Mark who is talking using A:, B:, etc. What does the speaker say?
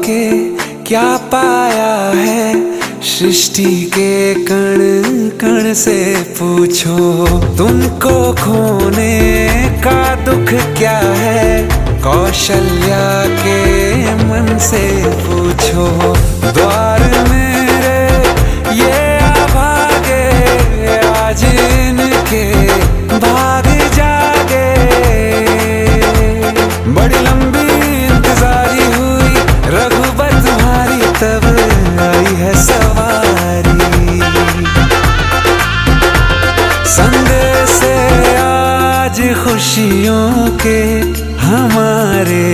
A: के क्या पाया है, सृष्टि के कण कण से पूछो। तुमको खोने का दुख क्या है, कौशल्या के मन से पूछो। द्वार मेरे ये अभागे, आज इनके भाग जागे। बड़ी लंबी इंतजारी हुई रघुबर तुम्हारी, तब आई है सवारी। संदेश से आज खुशियों के हमारे